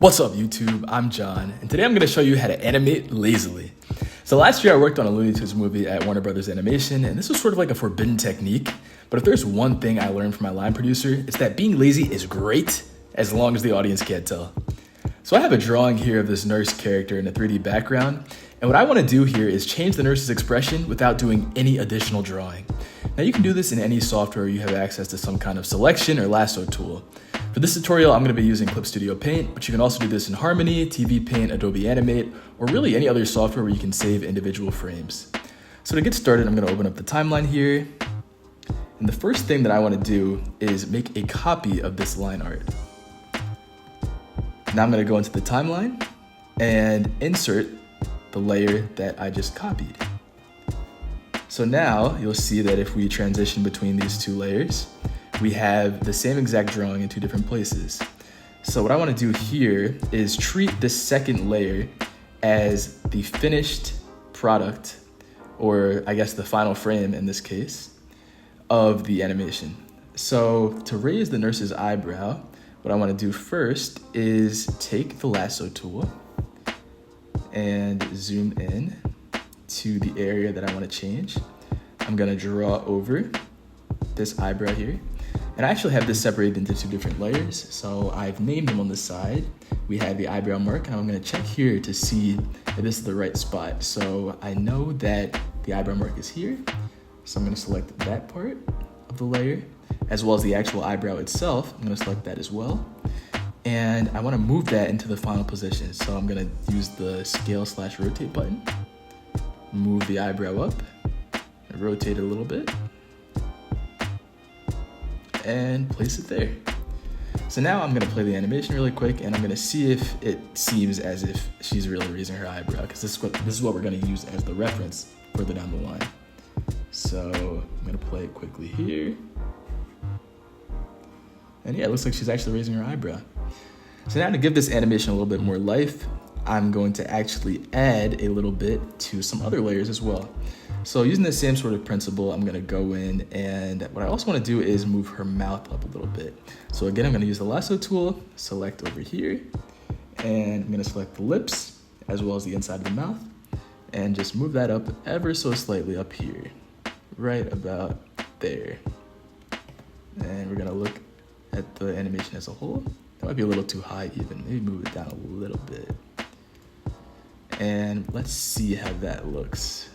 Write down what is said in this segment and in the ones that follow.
What's up YouTube, I'm John, and today I'm going to show you how to animate lazily. So last year I worked on a Looney Tunes movie at Warner Brothers Animation, and this was sort of like a forbidden technique, but if there's one thing I learned from my line producer, it's that being lazy is great as long as the audience can't tell. So I have a drawing here of this nurse character in a 3D background, and what I want to do here is change the nurse's expression without doing any additional drawing. Now you can do this in any software where you have access to some kind of selection or lasso tool. For this tutorial, I'm going to be using Clip Studio Paint, but you can also do this in Harmony, TV Paint, Adobe Animate, or really any other software where you can save individual frames. So to get started, I'm going to open up the timeline here. And the first thing that I want to do is make a copy of this line art. Now I'm going to go into the timeline and insert the layer that I just copied. So now you'll see that if we transition between these two layers, we have the same exact drawing in two different places. So what I want to do here is treat this second layer as the finished product, or I guess the final frame in this case, of the animation. So to raise the nurse's eyebrow, what I want to do first is take the lasso tool and zoom in to the area that I want to change. I'm going to draw over this eyebrow here. And I actually have this separated into two different layers, so I've named them on the side. We have the eyebrow mark, and I'm going to check here to see if this is the right spot. So I know that the eyebrow mark is here, so I'm going to select that part of the layer, as well as the actual eyebrow itself. I'm going to select that as well. And I want to move that into the final position, so I'm going to use the scale/rotate button, move the eyebrow up, and rotate it a little bit, and place it there. So now I'm gonna play the animation really quick, and I'm gonna see if it seems as if she's really raising her eyebrow, because this is what we're gonna use as the reference further down the line. So I'm gonna play it quickly here. And yeah, it looks like she's actually raising her eyebrow. So now to give this animation a little bit more life, I'm going to actually add a little bit to some other layers as well. So using the same sort of principle, I'm gonna go in, and what I also wanna do is move her mouth up a little bit. So again, I'm gonna use the lasso tool, select over here, and I'm gonna select the lips as well as the inside of the mouth, and just move that up ever so slightly up here, right about there. And we're gonna look at the animation as a whole. That might be a little too high even, maybe move it down a little bit. And let's see how that looks.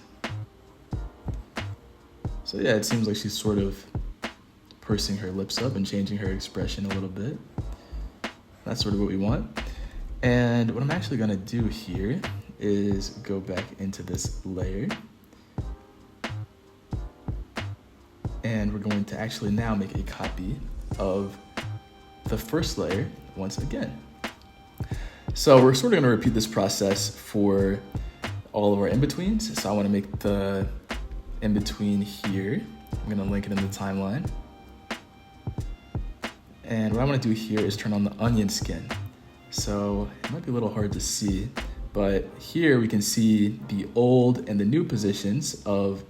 So yeah, it seems like she's sort of pursing her lips up and changing her expression a little bit. That's sort of what we want. And what I'm actually gonna do here is go back into this layer. And we're going to actually now make a copy of the first layer once again. So we're sort of gonna repeat this process for all of our in-betweens. So I wanna make the in-between here. I'm gonna link it in the timeline. And what I wanna do here is turn on the onion skin. So it might be a little hard to see, but here we can see the old and the new positions of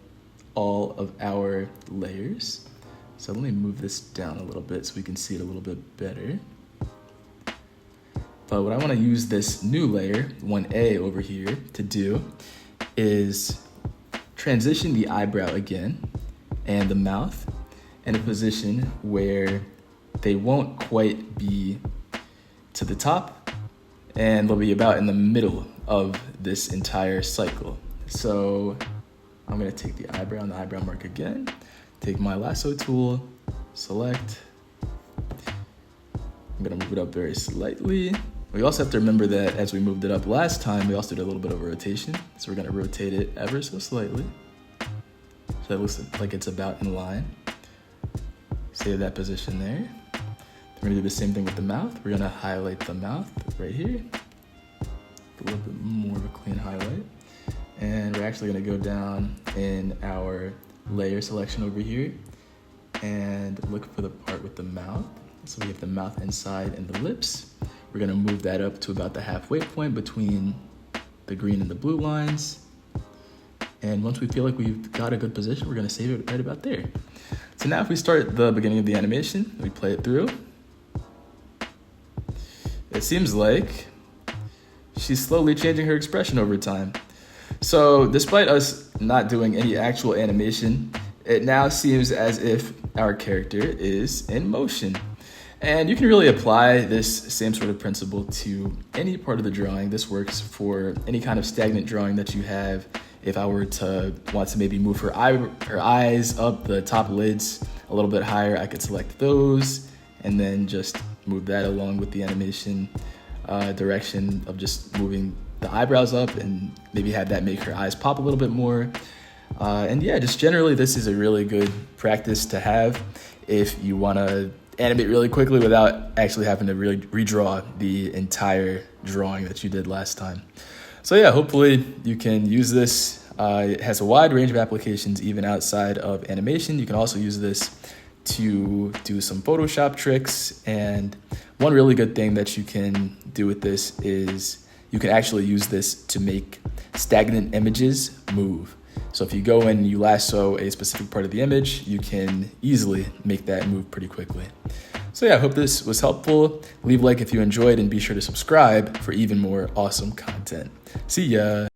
all of our layers. So let me move this down a little bit so we can see it a little bit better. But what I wanna use this new layer, 1A over here, to do is transition the eyebrow again and the mouth in a position where they won't quite be to the top, and they'll be about in the middle of this entire cycle. So I'm gonna take the eyebrow and the eyebrow mark again, take my lasso tool, select. I'm gonna move it up very slightly. We also have to remember that as we moved it up last time, we also did a little bit of a rotation. So we're gonna rotate it ever so slightly, so it looks like it's about in line. Save that position there. We're gonna do the same thing with the mouth. We're gonna highlight the mouth right here. A little bit more of a clean highlight. And we're actually gonna go down in our layer selection over here and look for the part with the mouth. So we have the mouth inside and the lips. We're gonna move that up to about the halfway point between the green and the blue lines. And once we feel like we've got a good position, we're gonna save it right about there. So now if we start at the beginning of the animation, we play it through. it seems like she's slowly changing her expression over time. So despite us not doing any actual animation, it now seems as if our character is in motion. And you can really apply this same sort of principle to any part of the drawing. This works for any kind of stagnant drawing that you have. If I were to want to maybe move her eyes up, the top lids a little bit higher, I could select those and then just move that along with the animation direction of just moving the eyebrows up and maybe have that make her eyes pop a little bit more. And yeah, just generally this is a really good practice to have if you want to animate really quickly without actually having to really redraw the entire drawing that you did last time. So yeah, hopefully you can use this. It has a wide range of applications even outside of animation. You can also use this to do some Photoshop tricks. And one really good thing that you can do with this is you can actually use this to make stagnant images move. So if you go in and you lasso a specific part of the image, you can easily make that move pretty quickly. So yeah, I hope this was helpful. Leave a like if you enjoyed and be sure to subscribe for even more awesome content. See ya.